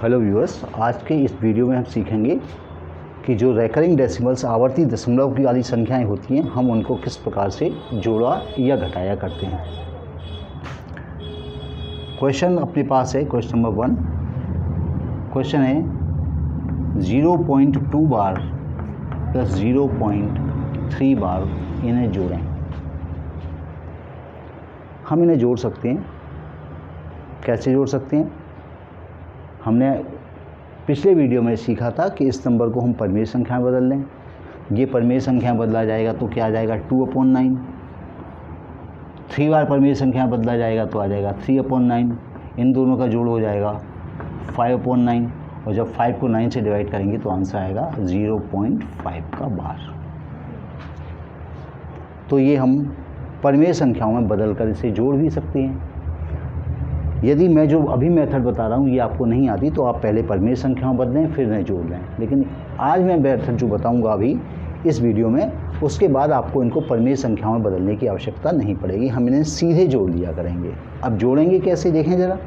Hello viewers, आज के इस वीडियो में हम सीखेंगे कि जो रेकरिंग डेसिमल्स आवर्ती दशमलव की वाली संख्याएं होती हैं, हम उनको किस प्रकार से जोड़ा या घटाया करते हैं। क्वेश्चन अपने पास है, क्वेश्चन नंबर 1। क्वेश्चन है 0.2 बार प्लस 0.3 बार, इन्हें जोड़ें। हम इन्हें जोड़ सकते हैं। कैसे जोड़ सकते हैं? हमने पिछले वीडियो में सीखा था कि इस नंबर को हम परिमेय संख्या में बदल लें। ये परिमेय संख्या में बदला जाएगा तो क्या आ जाएगा 2/9। 3 बार परिमेय संख्या में बदला जाएगा तो आ जाएगा 3/9। इन दोनों का जोड़ हो जाएगा 5/9, और जब 5 को 9 से डिवाइड करेंगे तो आंसर आएगा 0.5 का बार। तो ये हम परिमेय संख्याओं में बदल कर इसे जोड़ भी सकते हैं। यदि मैं जो अभी मेथड बता रहा हूँ ये आपको नहीं आती तो आप पहले परिमेय संख्याओं बदलें, फिर इन्हें जोड़ लें। लेकिन आज मैं मेथड जो बताऊँगा अभी इस वीडियो में, उसके बाद आपको इनको परिमेय संख्याओं में बदलने की आवश्यकता नहीं पड़ेगी। हम इन्हें सीधे जोड़ लिया करेंगे। अब जोड़ेंगे कैसे, देखें ज़रा।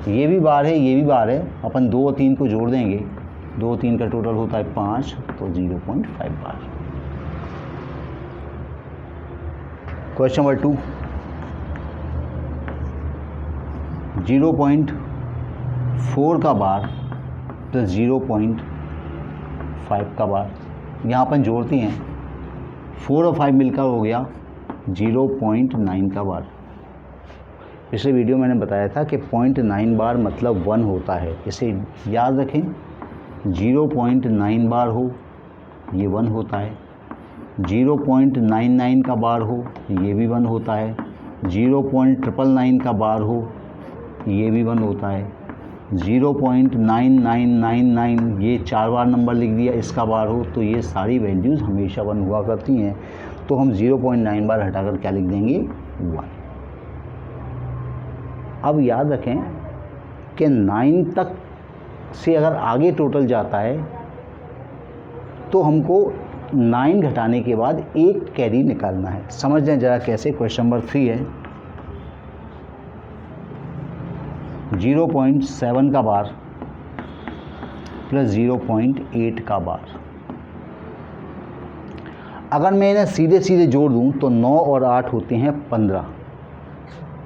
ये भी बार है, ये भी बार है। अपन 2 और 3 को जोड़ देंगे, 2 और 3 का टोटल होता है 5, तो 0.5 बार। क्वेश्चन नंबर 2, 0.4 का बार प्लस 0.5 का बार। यहाँ अपन जोड़ते हैं, 4 और 5 मिलकर हो गया 0.9 का बार। पिछले वीडियो मैंने बताया था कि 0.9 बार मतलब 1 होता है। इसे याद रखें। 0.9 बार हो ये 1 होता है, 0.99 का बार हो ये भी 1 होता है, 0.999 का बार हो ये भी 1 होता है, 0.9999 ये 4 बार नंबर लिख दिया, इसका बार हो तो ये सारी वैल्यूज़ हमेशा 1 हुआ करती हैं। तो हम 0.9 बार हटाकर क्या लिख देंगे, 1। अब याद रखें कि 9 तक से अगर आगे टोटल जाता है तो हमको 9 घटाने के बाद एक कैरी निकालना है। समझ लें ज़रा कैसे। क्वेश्चन नंबर 3 है 0.7 का बार प्लस 0.8 का बार। अगर मैं इन्हें सीधे सीधे जोड़ दूं तो 9 और 8 होते हैं 15।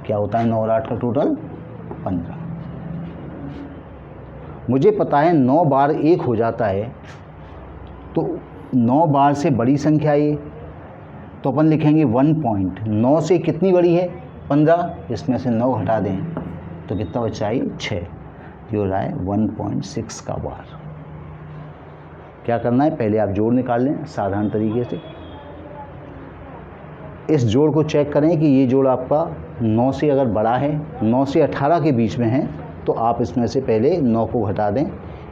क्या होता है 9 और 8 का टोटल? 15। मुझे पता है 9 बार 1 हो जाता है, तो 9 बार से बड़ी संख्या ये, तो अपन लिखेंगे 1 9 से कितनी बड़ी है 15, इसमें से 9 घटा दें तो कितना बचा है 6। ये हो रहा है 1.6 का बार। क्या करना है, पहले आप जोड़ निकाल लें साधारण तरीके से। इस जोड़ को चेक करें कि ये जोड़ आपका 9 से अगर बड़ा है, 9 से 18 के बीच में है, तो आप इसमें से पहले 9 को घटा दें।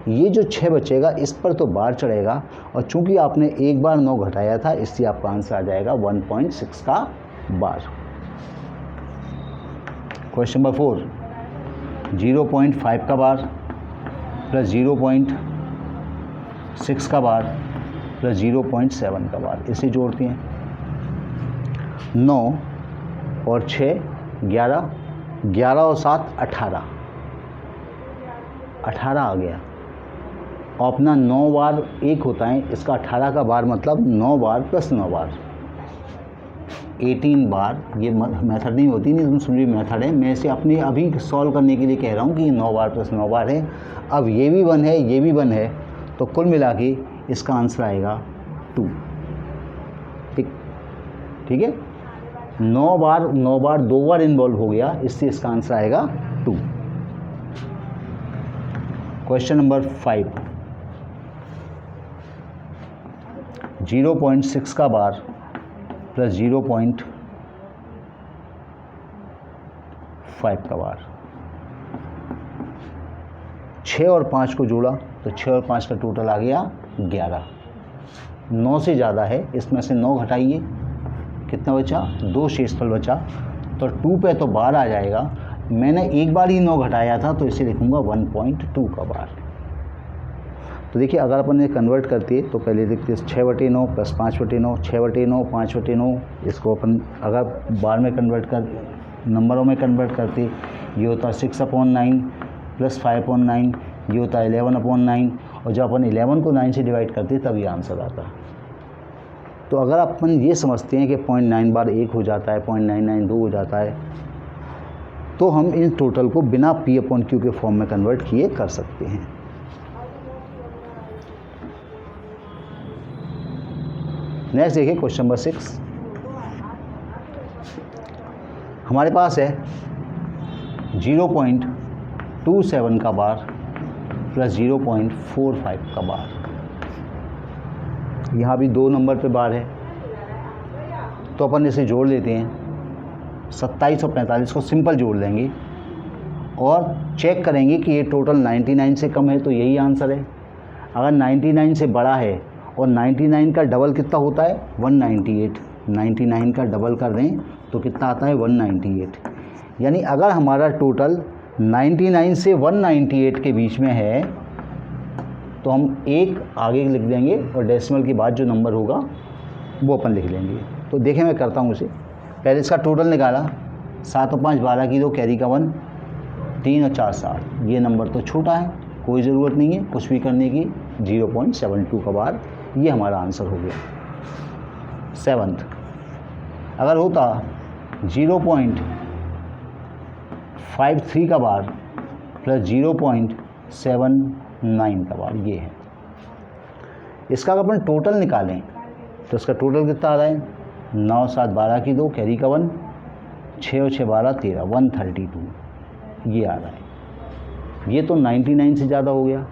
ये जो 6 बचेगा इस पर तो बार चढ़ेगा, और चूंकि आपने एक बार 9 घटाया था इसलिए आपका आंसर आ जाएगा 1.6 का बार। क्वेश्चन नंबर 4, 0.5 का बार प्लस 0.6 का बार प्लस 0.7 का बार। इसे जोड़ते हैं। 9 और 6 11, 11 और 7 18, 18 आ गया। और अपना 9 बार 1 होता है, इसका 18 का बार मतलब 9 बार प्लस 9 बार 18 बार। ये मेथड नहीं होती, नहीं दूसरी मेथड है। मैं इसे अपने अभी सॉल्व करने के लिए कह रहा हूँ कि 9 बार प्लस 9 बार है। अब ये भी 1 है, ये भी 1 है, तो कुल मिला के इसका आंसर आएगा 2। ठीक है। 9 बार 2 बार इन्वॉल्व हो गया, इससे इसका आंसर आएगा 2। क्वेश्चन नंबर 5, 0.6 का बार प्लस 0.5 का बार। 6 और 5 को जोड़ा तो 6 और 5 का टोटल आ गया 11। 9 से ज़्यादा है, इसमें से 9 घटाइए, कितना बचा, 2 शेषफल बचा, तो 2 पे तो बार आ जाएगा। मैंने एक बार ही 9 घटाया था तो इसे लिखूँगा 1.2 का बार। तो देखिए, अगर अपन ये कन्वर्ट करते तो पहले देखते 6/9 प्लस 5/9, 6/9 5/9। इसको अपन अगर बार में कन्वर्ट कर नंबरों में कन्वर्ट करते, ये होता 6/9 प्लस 5/9, ये होता है 11/9, और जब अपन 11 को 9 से डिवाइड करते हैं तब ये आंसर आता है। तो अगर अपन ये समझते हैं कि 0.9 बार 1 हो जाता है, 0.992 हो जाता है, तो हम इन टोटल को बिना P/Q के फॉर्म में कन्वर्ट किए कर सकते हैं। नेक्स्ट देखिए क्वेश्चन नंबर 6। हमारे पास है 0.27 का बार प्लस 0.45 का बार। यहाँ भी 2 नंबर पे बार है, तो अपन इसे जोड़ लेते हैं। 27 और 45 को सिंपल जोड़ लेंगे और चेक करेंगे कि ये टोटल 99 से कम है तो यही आंसर है। अगर 99 से बड़ा है और 99 का डबल कितना होता है 198, 99 का डबल कर दें तो कितना आता है 198। यानी अगर हमारा टोटल 99 से 198 के बीच में है तो हम एक आगे लिख देंगे और डेसिमल के बाद जो नंबर होगा वो अपन लिख लेंगे। तो देखें मैं करता हूँ उसे। पहले इसका टोटल निकाला, 7 और 5 12 की 2, कैरी का 1, 3 और 4 7। ये नंबर तो छोटा है, कोई ज़रूरत नहीं है कुछ भी करने की। 0.72 का बार, ये हमारा आंसर हो गया। 7th अगर होता 0.53 का बार प्लस 0.79 का बार, ये है। इसका अगर अपन टोटल निकालें तो इसका टोटल कितना आ रहा है 9 7 12 की 2, कैरी का 1, 6 और 6 12 13, 132 ये आ रहा है। ये तो 99 से ज़्यादा हो गया,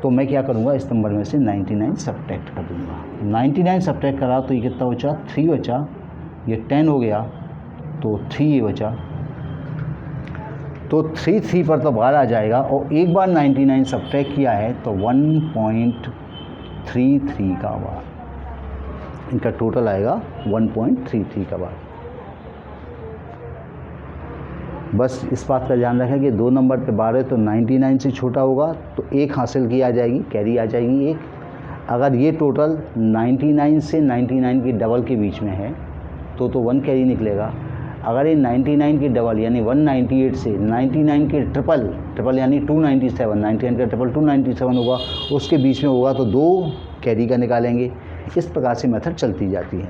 तो मैं क्या करूँगा इस नंबर में से 99 सब्ट्रैक्ट कर दूँगा। 99 सब्ट्रैक्ट करा तो ये कितना बचा 3 बचा, ये 10 हो गया तो 3 ये बचा, तो 3 पर तो बार आ जाएगा। और एक बार 99 सब्ट्रैक्ट किया है तो 1.33 का बार, इनका टोटल आएगा 1.33 का बार। बस इस बात का ध्यान रखें कि 2 नंबर पे बार है तो 99 से छोटा होगा तो 1 हासिल की आ जाएगी, कैरी आ जाएगी 1। अगर ये टोटल 99 से 99 की डबल के बीच में है तो 1 कैरी निकलेगा। अगर ये 99 की डबल यानी 198 से 99 के ट्रिपल यानी 297, 99 का ट्रिपल 297 होगा, उसके बीच में होगा तो 2 कैरी का निकालेंगे। इस प्रकार से मेथड चलती जाती है।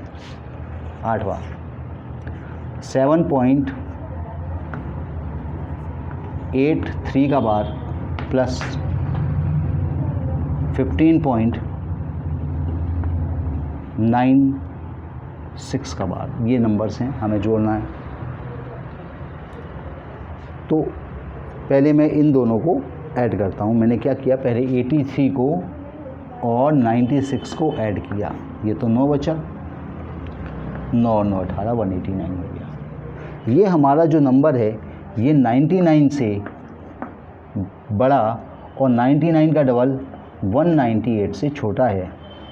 8वां 7.83 का बार प्लस 15.96 का बार, ये नंबर्स हैं हमें जोड़ना है। तो पहले मैं इन दोनों को ऐड करता हूँ। मैंने क्या किया, पहले 83 को और 96 को ऐड किया, ये तो 9 बचा, 9 और 9 18, 189 हो गया। ये हमारा जो नंबर है ये 99 से बड़ा और 99 का डबल 198 से छोटा है,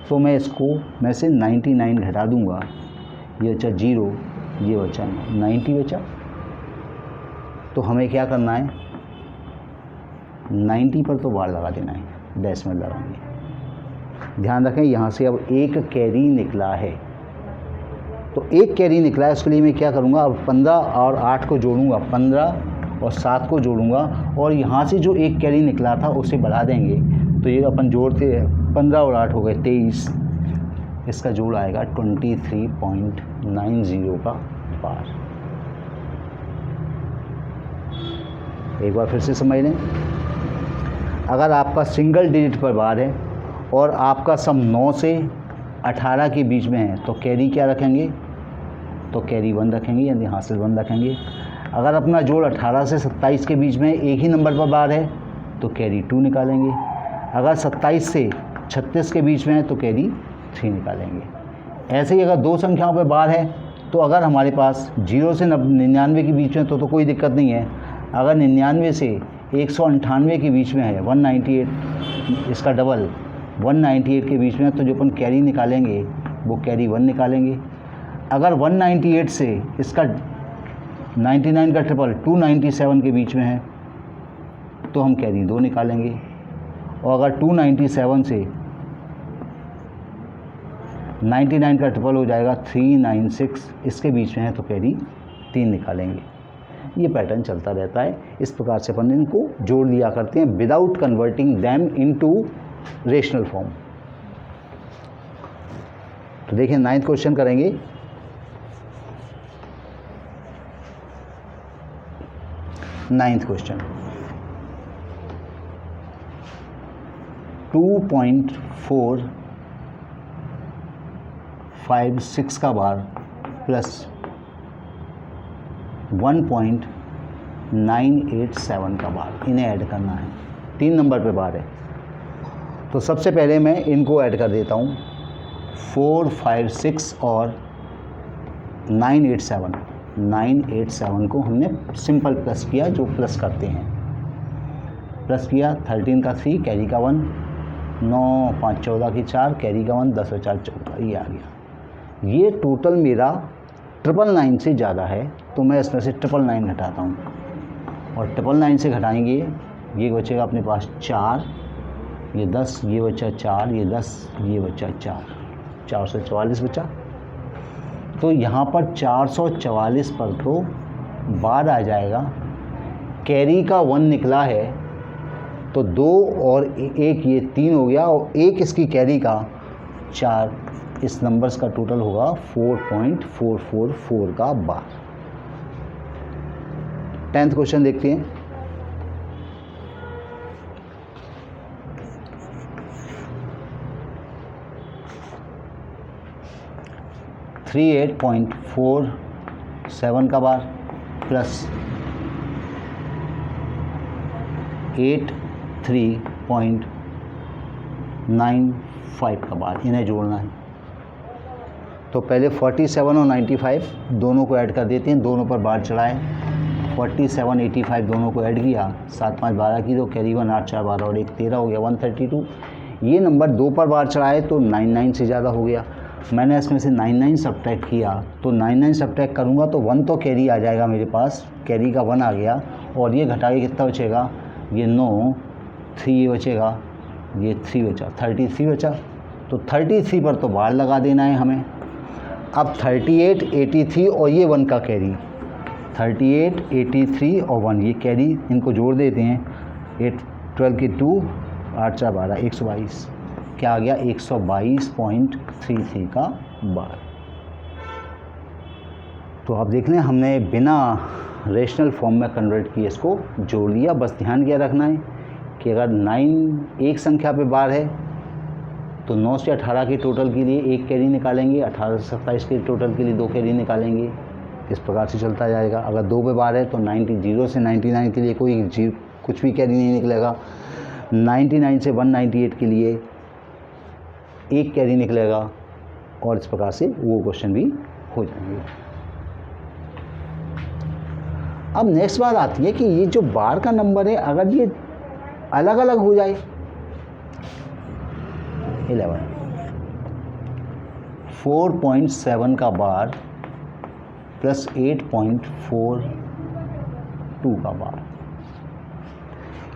तो मैं इसको में से 99 घटा दूंगा। ये बचा 0, ये बचा 90 बचा। तो हमें क्या करना है 90 पर तो बार लगा देना है, डेसिमल लगाएंगे। ध्यान रखें यहाँ से अब 1 कैरी निकला है, तो 1 कैरी निकला है, उसके लिए मैं क्या करूँगा, अब 15 और 8 को जोड़ूंगा, 15 और 7 को जोड़ूंगा और यहाँ से जो 1 कैरी निकला था उसे बढ़ा देंगे। तो ये अपन जोड़ते हैं, 15 और 8 हो गए 23, इसका जोड़ आएगा 23.90 का बार। एक बार फिर से समझ लें, अगर आपका सिंगल डिजिट पर बार है और आपका सम 9 से 18 के बीच में है तो कैरी क्या रखेंगे, तो कैरी 1 रखेंगे, यानी हासिल 1 रखेंगे। अगर अपना जोड़ 18 से 27 के बीच में एक ही नंबर पर बार है तो कैरी 2 निकालेंगे। अगर 27 से 36 के बीच में है तो कैरी 3 निकालेंगे। ऐसे ही अगर 2 संख्याओं पर बार है तो अगर हमारे पास 0 से 99 के बीच में तो कोई दिक्कत नहीं है। अगर 99 से 198 के बीच में है, 198 इसका डबल 198 के बीच में है, तो जो अपन कैरी निकालेंगे वो कैरी 1 निकालेंगे। अगर 198 से इसका 99 का ट्रिपल 297 के बीच में है तो हम कैरी 2 निकालेंगे। और अगर 297 से 99 का ट्रिपल हो जाएगा 396, इसके बीच में है तो कैरी 3 निकालेंगे। ये पैटर्न चलता रहता है। इस प्रकार से अपन इनको जोड़ दिया करते हैं without converting them into rational form. तो देखिए 9th क्वेश्चन करेंगे। नाइन्थ क्वेश्चन 2.456 का बार प्लस 1.987 का बार, इन्हें ऐड करना है। 3 नंबर पे बार है। तो सबसे पहले मैं इनको ऐड कर देता हूँ 456 और 987 को हमने सिंपल प्लस किया, जो प्लस करते हैं। प्लस किया 13 का 3 कैरी का 1, 9 5 14 की 4 कैरी का 1, 10 और 4 14, ये आ गया। ये टोटल मेरा 999 से ज़्यादा है, तो मैं इसमें से 999 घटाता हूँ और 999 से घटाएंगे ये बचेगा अपने पास 4, ये 10, ये बचा 4, ये 10, ये बचा 444 बचा। तो यहाँ पर 444 पर तो बार आ जाएगा। कैरी का 1 निकला है तो 2 और 1 ये 3 हो गया और 1 इसकी कैरी का 4, इस नंबर्स का टोटल होगा 4.444 का बार। 10th क्वेश्चन देखते हैं। थ्री 8.47 का बार प्लस 83.95 का बार, इन्हें जोड़ना है। तो पहले 47 और 95 दोनों को ऐड कर देते हैं, दोनों पर बार चढ़ाएं। 47 85 दोनों को ऐड किया, 7 5 12 की, तो कैरी 1 8 4 12 और 1 13 हो गया 132। ये नंबर 2 पर बार चढ़ाए तो 99 से ज़्यादा हो गया। मैंने इसमें से 99 सब्ट्रैक्ट किया, तो 99 सब्ट्रैक्ट करूँगा तो 1 तो कैरी आ जाएगा मेरे पास, कैरी का 1 आ गया और ये घटा के कितना बचेगा, ये 9, 3 ये बचेगा, ये 3 बचा, 33 बचा। तो 33 पर तो बार लगा देना है हमें। अब 38 83 और ये 1 का कैरी, 38 83 और 1 ये कैरी, इनको जोड़ देते हैं। 8 12 की 2 8 4 12 122, क्या आ गया 122.33 का बार। तो आप देख लें हमने बिना रेशनल फॉर्म में कन्वर्ट किए इसको जोड़ दिया। बस ध्यान क्या रखना है कि अगर 9 एक संख्या पे बार है तो 9 से 18 के टोटल के लिए 1 कैरी निकालेंगे, 18 से 27 के टोटल के लिए 2 कैरी निकालेंगे। इस प्रकार से चलता जाएगा। अगर 2 पे बार है तो 0 से 99 के लिए कुछ भी कैरी नहीं निकलेगा। 99 से 198 के लिए 1 कैरी निकलेगा और इस प्रकार से वो क्वेश्चन भी हो जाएंगे। अब नेक्स्ट बात आती है कि ये जो बार का नंबर है अगर ये अलग अलग हो जाए, 11 4.7 का बार प्लस 8.42 का बार,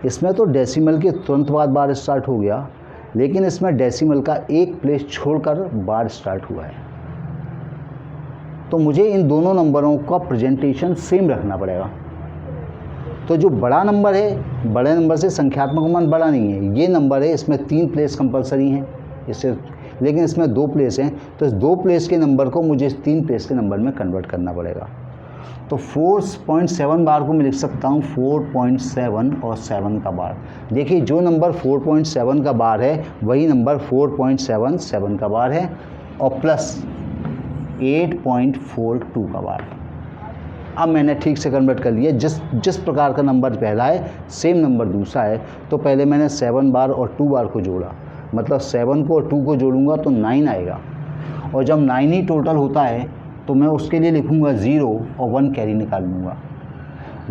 इसमें तो डेसिमल के तुरंत बाद बार स्टार्ट हो गया, लेकिन इसमें डेसिमल का एक प्लेस छोड़कर बार स्टार्ट हुआ है। तो मुझे इन दोनों नंबरों का प्रेजेंटेशन सेम रखना पड़ेगा। तो जो बड़ा नंबर है, बड़े नंबर से संख्यात्मक मान बड़ा नहीं है, ये नंबर है, इसमें 3 प्लेस कंपलसरी हैं इससे, लेकिन इसमें 2 प्लेस हैं, तो इस 2 प्लेस के नंबर को मुझे 3 प्लेस के नंबर में कन्वर्ट करना पड़ेगा। तो 4.7 बार को मैं लिख सकता हूँ 4.7 और 7 का बार। देखिए जो नंबर 4.7 का बार है वही नंबर 4.77 का बार है और प्लस 8.42 का बार। अब मैंने ठीक से कन्वर्ट कर लिया। जिस प्रकार का नंबर पहला है सेम नंबर दूसरा है। तो पहले मैंने 7 बार और 2 बार को जोड़ा, मतलब 7 को और 2 को जोड़ूंगा तो 9 आएगा, और जब 9 ही टोटल होता है तो मैं उसके लिए लिखूंगा 0 और 1 कैरी निकाल लूँगा।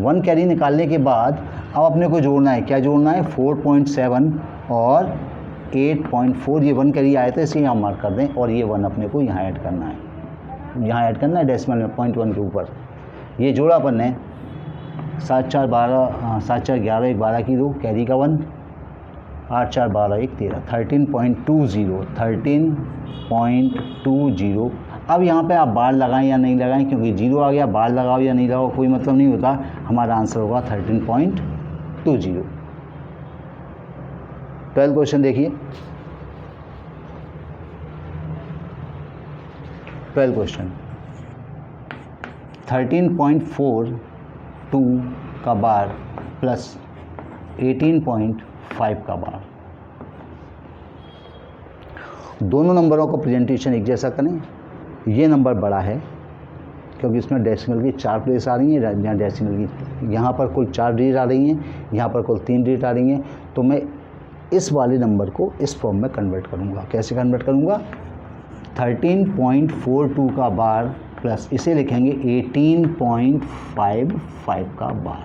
1 कैरी निकालने के बाद अब अपने को जोड़ना है, क्या जोड़ना है, 4.7 और 8.4, ये 1 कैरी आया था इसलिए यहाँ मार्क कर दें, और ये 1 अपने को यहाँ ऐड करना है, यहाँ ऐड करना है डेसिमल में 0.1 के ऊपर। ये जोड़ा अपन ने 7 4 12 7 4 11 1 12 की 2 कैरी का 1 8 4 12 1 13 13.20 अब यहाँ पे आप बार लगाएं या नहीं लगाएं, क्योंकि 0 आ गया, बार लगाओ या नहीं लगाओ कोई मतलब नहीं होता, हमारा आंसर होगा 13.20। 12 क्वेश्चन देखिए। 12 क्वेश्चन 13.42 का बार प्लस 18.5 का बार, दोनों नंबरों का प्रेजेंटेशन एक जैसा करें। ये नंबर बड़ा है क्योंकि इसमें डेसिमल की 4 प्लेस आ रही हैं, यहाँ डेसिमल की, यहाँ पर कुल 4 डिजिट आ रही हैं, यहाँ पर कुल 3 डिजिट आ रही हैं। तो मैं इस वाले नंबर को इस फॉर्म में कन्वर्ट करूँगा। कैसे कन्वर्ट करूँगा? 13.42 का बार प्लस इसे लिखेंगे 18.55 का बार।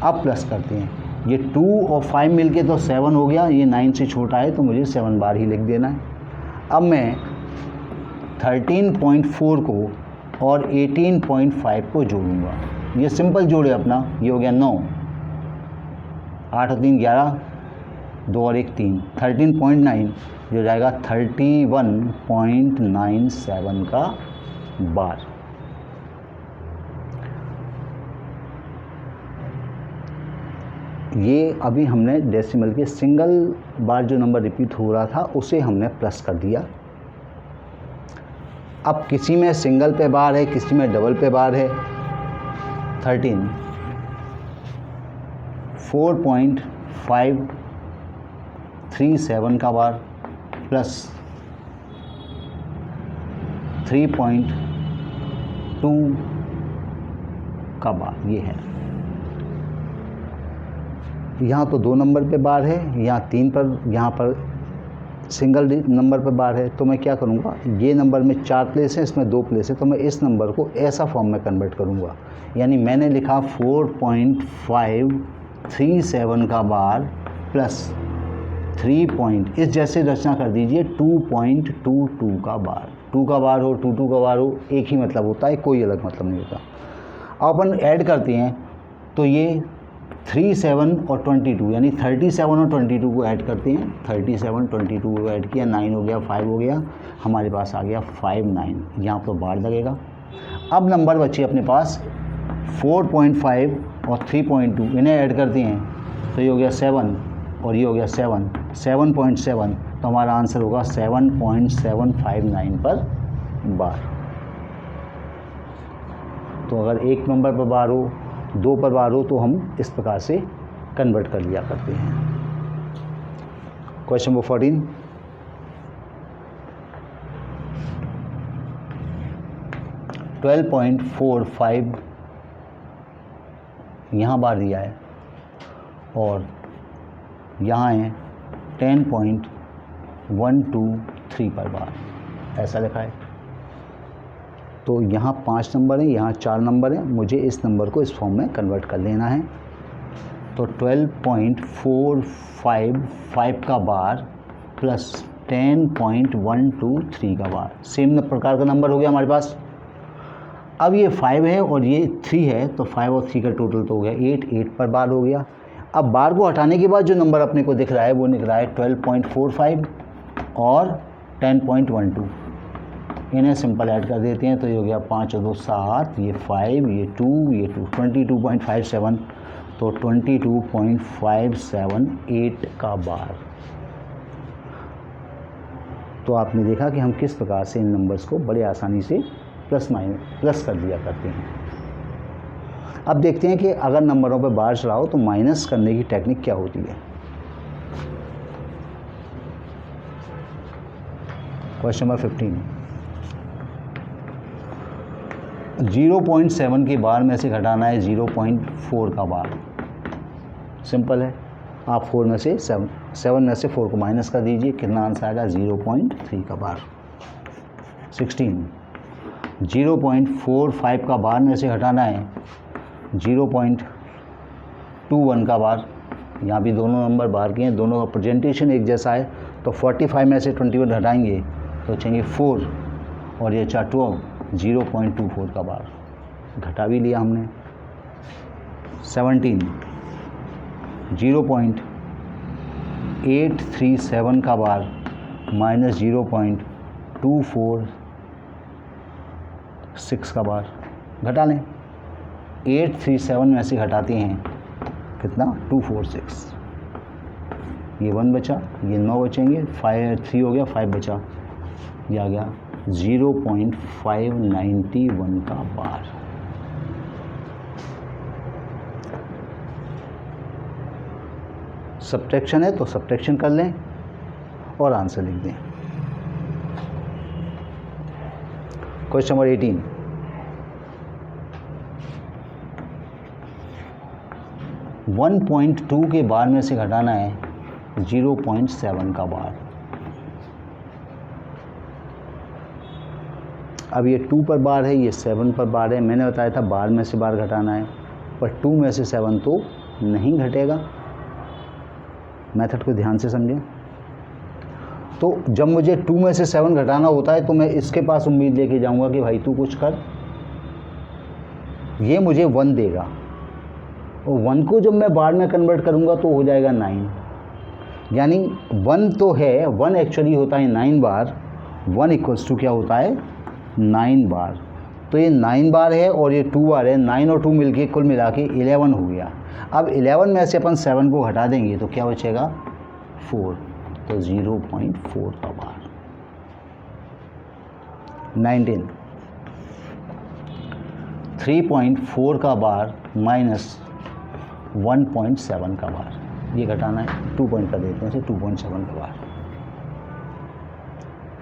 अब प्लस करते हैं, ये 2 और 5 मिलके तो 7 हो गया, ये 9 से छोटा है तो मुझे 7 बार ही लिख देना है। अब मैं 13.4 को और 18.5 को जोड़ूंगा। ये सिंपल जोड़े अपना, ये हो गया 9, 8 और 3 11, 2 और 1 3, 13.9 जो जाएगा 31.97 का बार। ये अभी हमने डेसिमल के सिंगल बार जो नंबर रिपीट हो रहा था उसे हमने प्लस कर दिया। अब किसी में सिंगल पे बार है, किसी में डबल पे बार है। 13 4.537 का बार प्लस 3.2 का बार, ये है। यहाँ तो 2 नंबर पे बार है, यहाँ 3 पर, यहाँ पर सिंगल नंबर पे बार है। तो मैं क्या करूँगा, ये नंबर में 4 प्लेस है, इसमें 2 प्लेस है, तो मैं इस नंबर को ऐसा फॉर्म में कन्वर्ट करूँगा। यानी मैंने लिखा 4.537 का बार प्लस 3 इस जैसे रचना कर दीजिए 2.22 का बार। 2 का बार हो, 2 का बार हो, एक ही मतलब होता है, कोई अलग मतलब नहीं होता। अब अपन ऐड करते हैं तो ये 3, 7 और 22 यानी 37 और 22 को ऐड करते हैं। 37 22 को ऐड किया, 9 हो गया, 5 हो गया, हमारे पास आ गया 59। यहाँ पर बार लगेगा। अब नंबर बचे अपने पास 4.5 और 3.2, इन्हें ऐड करते हैं तो ये हो गया 7 और ये हो गया 7, 7.7। तो हमारा आंसर होगा 7.759 पर बार। तो अगर एक नंबर पर बार हो, 2 पर बार हो तो हम इस प्रकार से कन्वर्ट कर लिया करते हैं। क्वेश्चन नंबर 14, $12.45 यहाँ बार दिया है और यहाँ है 10.123 पर बार, ऐसा लिखा है। तो यहाँ 5 नंबर हैं, यहाँ 4 नंबर हैं, मुझे इस नंबर को इस फॉर्म में कन्वर्ट कर लेना है। तो 12.455 का बार प्लस 10.123 का बार, सेम प्रकार का नंबर हो गया हमारे पास। अब ये 5 है और ये 3 है, तो 5 और 3 का टोटल तो हो गया 8 पर बार हो गया। अब बार को हटाने के बाद जो नंबर अपने को दिख रहा है वो निकल रहा है 12.45 और 10.12। इन्हें सिंपल ऐड कर देते हैं तो ये हो गया 5 और 2 7, ये 5, ये 2, ये 2, 22.57। तो 22.578 का बार। तो आपने देखा कि हम किस प्रकार से इन नंबर्स को बड़े आसानी से प्लस कर दिया करते हैं। अब देखते हैं कि अगर नंबरों पर बार चढ़ाओ तो माइनस करने की टेक्निक क्या होती है। क्वेश्चन नंबर 15, 0.7 के बार में से घटाना है 0.4 का बार। सिंपल है, आप 4 में से 7 में से 4 को माइनस कर दीजिए, कितना आंसर आएगा 0.3 का बार। 16, 0.45 का बार में से घटाना है 0.21 का बार। यहाँ भी दोनों नंबर बार के हैं, दोनों का प्रेजेंटेशन एक जैसा है। तो 45 में से 21 घटाएंगे तो बचेंगे 4 और ये 4 12, 0.24 का बार घटा भी लिया हमने। 17, 0.837 का बार माइनस 0.4 246 का बार घटा लें। 837 में से घटाते हैं कितना 246, ये 1 बचा, ये 9 बचेंगे, 3 हो गया, 5 बचा, ये आ गया 0.591 का बार। सब्ट्रैक्शन है तो सब्ट्रैक्शन कर लें और आंसर लिख दें। क्वेश्चन नंबर 18, वन 1.2 के बार में से घटाना है 0.7 का बार। अब ये 2 पर बार है, ये 7 पर बार है। मैंने बताया था बार में से बार घटाना है, पर 2 में से 7 तो नहीं घटेगा। मेथड को ध्यान से समझें। तो जब मुझे 2 में से 7 घटाना होता है तो मैं इसके पास उम्मीद लेके जाऊंगा कि भाई तू कुछ कर, ये मुझे 1 देगा, और 1 को जब मैं बार में कन्वर्ट करूंगा तो हो जाएगा 9। यानी 1 तो है, 1 एक्चुअली होता है 9 बार, 1 इक्वल्स टू क्या होता है 9 बार। तो ये 9 बार है और ये 2 बार है, 9 और 2 मिलके कुल मिला के 11 हो गया। अब 11 में से अपन 7 को हटा देंगे तो क्या बचेगा 4, तो 0.4 का बार। 19, 3.4 का बार माइनस 1.7 का बार, ये घटाना है, 2 पॉइंट कर देते हैं इसे, 2.7 का बार।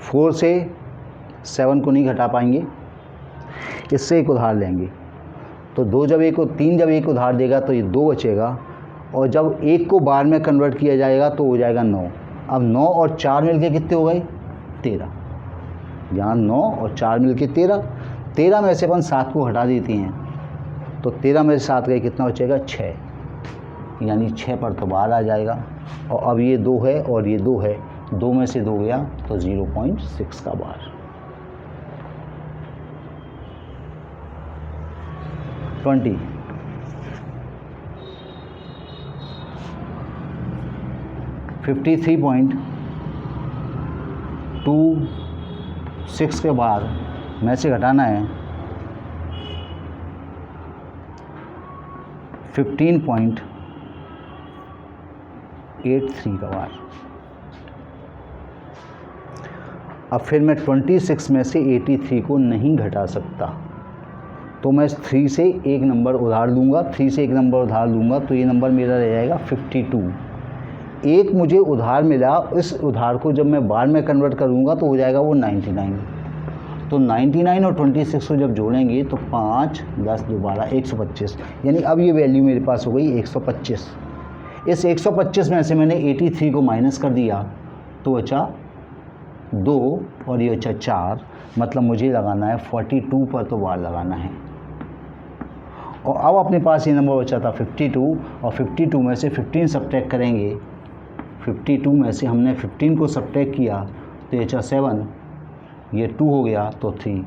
4 से 7 को नहीं घटा पाएंगे, इससे एक उधार लेंगे, तो 2 जब 1 को 3 जब 1 उधार देगा तो ये 2 बचेगा, और जब 1 को बार में कन्वर्ट किया जाएगा तो हो जाएगा 9। अब 9 और 4 मिलके कितने हो गए 13, यहाँ 9 और 4 मिलके 13, 13 में से अपन 7 को हटा देती हैं तो 13 में से 7 गए, कितना बचेगा 6, यानी 6 पर तो बार आ जाएगा। और अब ये 2 है और ये 2 है, 2 में से 2 गया तो 0.6 का बार। ट्वेंटी, 53.26 के बार में से घटाना है 15.83 का बार। अब फिर मैं 26 में से 83 को नहीं घटा सकता, तो मैं 3 से एक नंबर उधार लूँगा, 3 से एक नंबर उधार लूँगा तो ये नंबर मेरा रह जाएगा 52। एक मुझे उधार मिला, इस उधार को जब मैं बार में कन्वर्ट करूँगा तो हो जाएगा वो 99। तो 99 और 26 को जब जोड़ेंगे तो 5, 10, 12, 125, यानी अब ये वैल्यू मेरे पास हो गई 125। इस 125 में से मैंने 83 को माइनस कर दिया तो बचा 2 और ये बचा 4, मतलब मुझे लगाना है 42 पर तो बार लगाना है। और अब अपने पास ये नंबर बचा था 52, और 52 में से 15 सब्ट्रैक्ट करेंगे, 52 में से हमने 15 को सब्ट्रैक्ट किया तो ये बचा 7, ये 2 हो गया तो 3,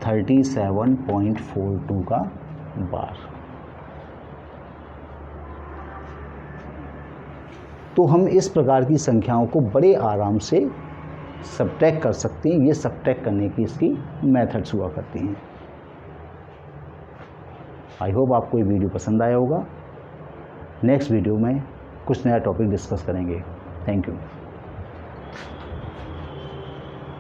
37.42 का बार। तो हम इस प्रकार की संख्याओं को बड़े आराम से सब्ट्रैक्ट कर सकते हैं। ये सब्ट्रैक्ट करने की इसकी मेथड्स हुआ करती हैं। आई होप आपको ये वीडियो पसंद आया होगा। नेक्स्ट वीडियो में कुछ नया टॉपिक डिस्कस करेंगे। Thank you.